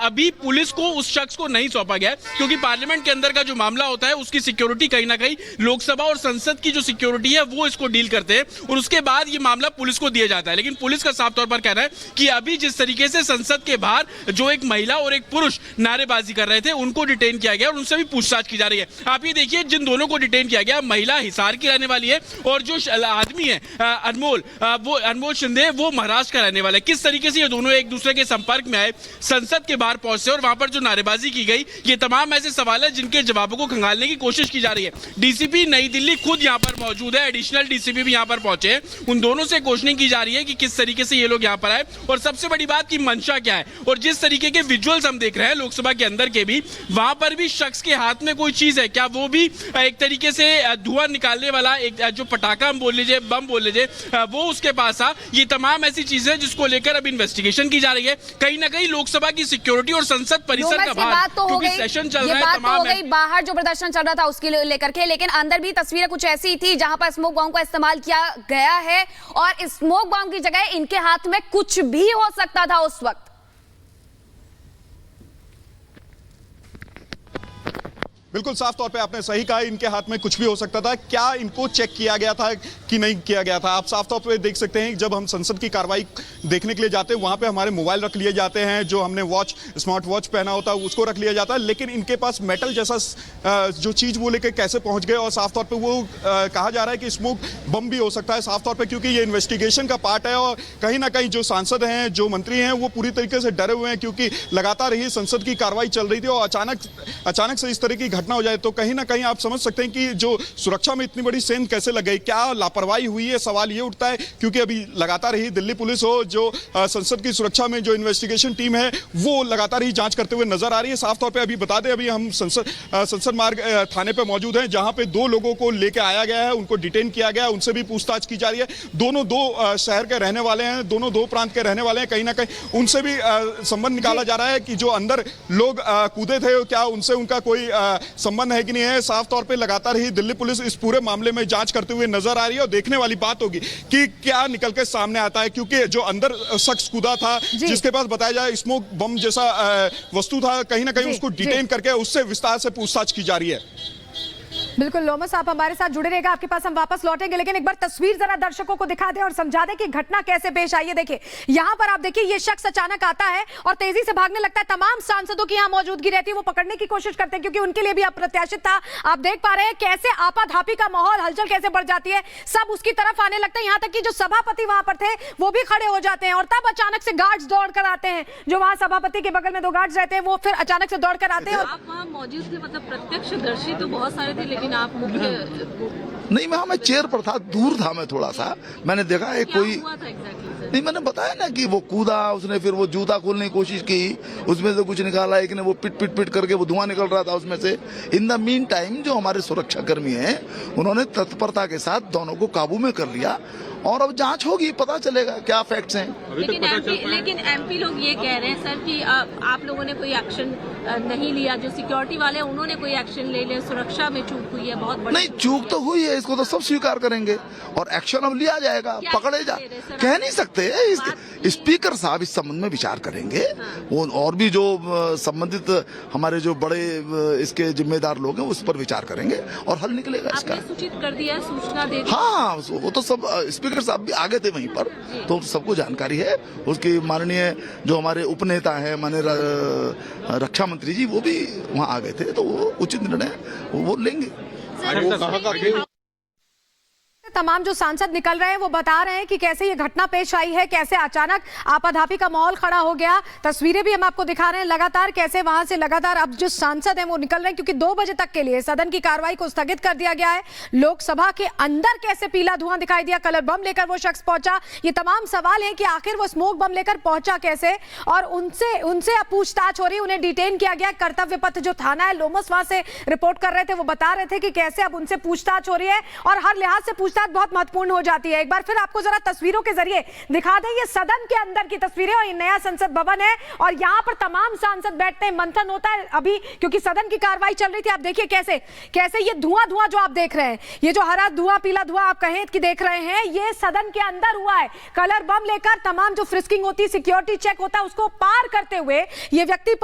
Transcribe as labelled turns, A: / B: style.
A: अभी पुलिस को उस शख्स को नहीं सौंपा गया है, क्योंकि पार्लियामेंट के अंदर का जो मामला होता है उसकी सिक्योरिटी कहीं ना कहीं लोकसभा और संसद की जो सिक्योरिटी है वो इसको डील करते हैं और उसके बाद ये मामला पुलिस को दिया जाता है। लेकिन पुलिस का साफ तौर पर कहना है कि अभी जिस तरीके से संसद के बाहर जो एक महिला और एक पुरुष नारेबाजी कर रहे थे उनको डिटेन किया गया और उनसे भी पूछताछ की जा रही है। आप ये देखिए, जिन दोनों को डिटेन किया गया, महिला हिसार की रहने वाली है और जो आदमी है अनमोल शिंदे, वो महाराष्ट्र का रहने वाला है। किस तरीके से ये दोनों एक दूसरे के संपर्क में आए, संसद के बाहर पहुंचे और वहां पर जो नारेबाजी की गई, ये तमाम ऐसे सवाल है जिनके जवाबों को खंगालने की कोशिश की जा रही है। डीसीपी नई दिल्ली खुद यहां पर मौजूद है, एडिशनल डीसीपी भी यहां पर पहुंचे हैं। उन दोनों से क्वेश्चनिंग की जा रही है कि किस तरीके से ये लोग यहां पर आए और सबसे बड़ी बात की मंशा क्या है। और जिस तरीके के विजुअल्स हम देख रहे हैं लोकसभा के अंदर के भी, वहां पर भी शख्स के हाथ में कोई चीज है क्या, वो भी एक तरीके से धुआं निकालने वाला एक जो पटाखा हम बोल लीजिए, बम बोल लीजिए, वो उसके पास आ। ये तमाम ऐसी चीजें जिसको लेकर अब इन्वेस्टिगेशन की जा रही है। कहीं ना कहीं लोकसभा की सिक्योरिटी और संसद परिसर का बाहर, क्योंकि सेशन चल रहा है, तमाम है।
B: बाहर जो प्रदर्शन चल रहा था उसके लेकर के, लेकिन अंदर भी तस्वीरें कुछ ऐसी थी जहां पर स्मोक बॉम्ब का इस्तेमाल किया गया है और स्मोक बॉम्ब की जगह इनके हाथ में कुछ भी हो सकता था उस वक्त।
C: बिल्कुल साफ तौर पे आपने सही कहा, इनके हाथ में कुछ भी हो सकता था। क्या इनको चेक किया गया था कि नहीं किया गया था? आप साफ तौर पे देख सकते हैं, जब हम संसद की कार्रवाई देखने के लिए जाते हैं वहां पे हमारे मोबाइल रख लिए जाते हैं, जो हमने वॉच, स्मार्ट वॉच पहना होता है उसको रख लिया जाता है, लेकिन इनके पास मेटल जैसा जो चीज वो लेकर कैसे पहुंच गए? और साफ तौर पर वो कहा जा रहा है कि स्मोक बम भी हो सकता है साफ तौर पर, क्योंकि ये इन्वेस्टिगेशन का पार्ट है और कहीं ना कहीं जो सांसद हैं, जो मंत्री हैं, वो पूरी तरीके से डरे हुए हैं, क्योंकि लगातार ही संसद की कार्रवाई चल रही थी और अचानक से इस तरह की घटना हो जाए तो कहीं ना कहीं आप समझ सकते हैं कि जो सुरक्षा में इतनी बड़ी सेंध कैसे लग गई, क्या लापरवाही हुई है? सवाल ये उठता है, क्योंकि अभी लगातार ही दिल्ली पुलिस हो, जो संसद की सुरक्षा में जो इन्वेस्टिगेशन टीम है वो लगातार ही जांच करते हुए नजर आ रही है। साफ तौर पे अभी बता दें, अभी हम संसद मार्ग थाने पे मौजूद हैं, जहां पे दो लोगों को लेकर आया गया है, उनको डिटेन किया गया है, उनसे भी पूछताछ की जा रही है। दोनों दो शहर के रहने वाले हैं, दोनों दो प्रांत के रहने वाले हैं, कहीं ना कहीं उनसे भी संबंध निकाला जा रहा है कि जो अंदर लोग कूदे थे क्या उनसे उनका कोई संबंध है कि नहीं है। साफ तौर पे लगातार ही दिल्ली पुलिस इस पूरे मामले में जांच करते हुए नजर आ रही है और देखने वाली बात होगी कि क्या निकल के सामने आता है, क्योंकि जो अंदर शख्स कूदा था, जिसके पास बताया जाए स्मोक बम जैसा वस्तु था, कहीं ना कहीं उसको डिटेन करके उससे विस्तार से पूछताछ की जा रही है।
D: बिल्कुल लोमस, आप हमारे साथ जुड़े रहेगा, आपके पास हम वापस लौटेंगे, लेकिन एक बार तस्वीर जरा दर्शकों को दिखा दें और समझा दें कि घटना कैसे पेश आई है। देखिए यहां पर आप देखिए, ये शख्स अचानक आता है और तेजी से भागने लगता है। तमाम सांसदों की यहां मौजूदगी रहती है, वो पकड़ने की कोशिश करते हैं क्योंकि उनके लिए भी अप्रत्याशित था। आप देख पा रहे हैं कैसे आपाधापी का माहौल, हलचल कैसे बढ़ जाती है, सब उसकी तरफ आने लगता है। यहां तक कि जो सभापति वहां पर थे वो भी खड़े हो जाते हैं और तब अचानक से गार्ड्स दौड़ कर आते हैं। जो वहां सभापति के बगल में दो गार्ड्स रहते हैं वो फिर अचानक से दौड़ कर आते हैं।
E: आप वहां मौजूद थे, मतलब प्रत्यक्षदर्शी तो बहुत सारे थे, लेकिन आप
F: नहीं, मैं चेयर पर था, दूर था मैं थोड़ा सा, मैंने देखा है कोई
E: हुआ था exactly,
F: नहीं, मैंने बताया ना कि वो कूदा, उसने फिर वो जूता खोलने की कोशिश की, उसमें से कुछ निकाला, एक ने वो पिट करके वो धुआं निकल रहा था उसमें से। इन द मीन टाइम जो हमारे सुरक्षा कर्मी हैं उन्होंने तत्परता के साथ दोनों को काबू में कर लिया और अब जांच होगी, पता चलेगा क्या फैक्ट्स हैं।
E: लेकिन एमपी लोग ये कह रहे हैं सर कि आप लोगों ने कोई एक्शन नहीं लिया, जो सिक्योरिटी वाले हैं उन्होंने कोई एक्शन ले लिया, सुरक्षा में चूक हुई है बहुत बड़ी।
F: नहीं, चूक तो हुई है, इसको तो सब स्वीकार करेंगे और एक्शन अब लिया जाएगा, पकड़े जा कह नहीं सकते। स्पीकर साहब इस संबंध में विचार करेंगे, और भी जो संबंधित हमारे जो बड़े इसके जिम्मेदार लोग हैं उस पर विचार करेंगे और हल निकलेगा इसका।
E: सूचित कर दिया, सूचना दे दी।
F: हाँ, वो तो सब स्पीकर साहब भी आगे थे वहीं पर, तो सबको जानकारी है। उसकी माननीय जो हमारे उपनेता हैं, माननीय रक्षा मंत्री जी, वो भी वहाँ आ गए थे, तो वो उचित निर्णय वो लेंगे।
D: तमाम जो सांसद निकल रहे हैं वो बता रहे हैं कि कैसे ये घटना पेश आई है, कैसे अचानक आपाधापी का माहौल खड़ा हो गया। तस्वीरें भी हम आपको दिखा रहे हैं लगातार, कैसे वहां से लगातार अब जो सांसद हैं वो निकल रहे हैं, क्योंकि 2 बजे तक के लिए सदन की कार्रवाई को स्थगित कर दिया गया है। लोकसभा के अंदर कैसे पीला धुआं दिखाई दिया, कलर बम लेकर वो शख्स पहुंचा, ये तमाम सवाल हैं कि आखिर वो स्मोक बम लेकर पहुंचा कैसे, और उनसे अब पूछताछ हो रही है, उन्हें डिटेन किया गया। कर्तव्य पथ जो थाना है लोमस, वहां से रिपोर्ट कर रहे थे, वो बता रहे थे कि कैसे अब उनसे पूछताछ हो रही है और हर लिहाज से पूछताछ साथ बहुत महत्वपूर्ण हो जाती है। एक बार फिर आपको जरा तस्वीरों के जरिए दिखा दें, ये सदन के अंदर की तस्वीरें और ये नया संसद भवन है और यहाँ पर तमाम सांसद बैठते हैं, मंथन होता है अभी क्योंकि सदन की कार्रवाई चल रही थी। आप देखिए कैसे कैसे ये धुआं जो आप देख रहे हैं, ये जो हरा धुआं पीला धुआं आप कहें कि देख रहे हैं, ये सदन के अंदर हुआ है। कलर बम लेकर तमाम जो फ्रिस्किंग होती है, सिक्योरिटी चेक होता है, उसको पार करते हुए ये व्यक्ति